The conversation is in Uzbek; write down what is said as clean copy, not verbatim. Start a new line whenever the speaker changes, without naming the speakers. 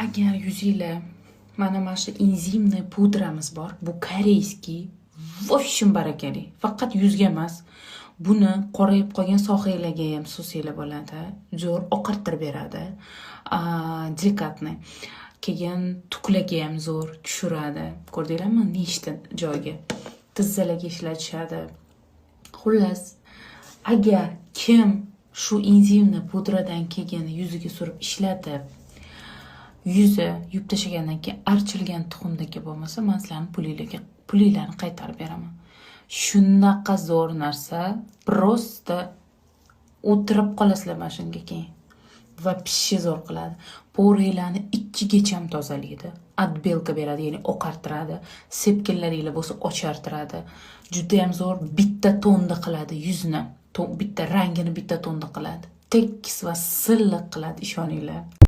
Agar yuzinglar mana shu enzimniy pudramiz bor. Bu koreyskiy, voshim barakali. Faqat yuzga emas, buni qorayib qolgan sohalarga ham sursanglar bo'ladi. Zo'r oqartirib beradi. Delikatniy. Keyin tuklarga ham zo'r tushiradi. Ko'rdinglarmi? Nechta joyga tizzalarga ishlatishadi. Xullas, agar kim shu enzimni pudradan keyin yuziga surib ishlatib, yuzi yuvib tashlagandan keyin archilgan tuxumdagi bo'lmasa, men sizlarning pulinglarni qaytarib beraman. Shunaqa zo'r narsa, prosta o'tirib qolasizlar mana shunga keyin. Va pishishni zo'r qiladi. Po'ringlarni ichigacha tozalaydi. Отбелка beradi, ya'ni oqartiradi. Sepkillaringlar bo'lsa ochartiradi. Juda ham zo'r, bitta tonda qiladi yuzni. Bitta rangini bitta tonda qiladi. Tekis va silliq qiladi, ishoninglar.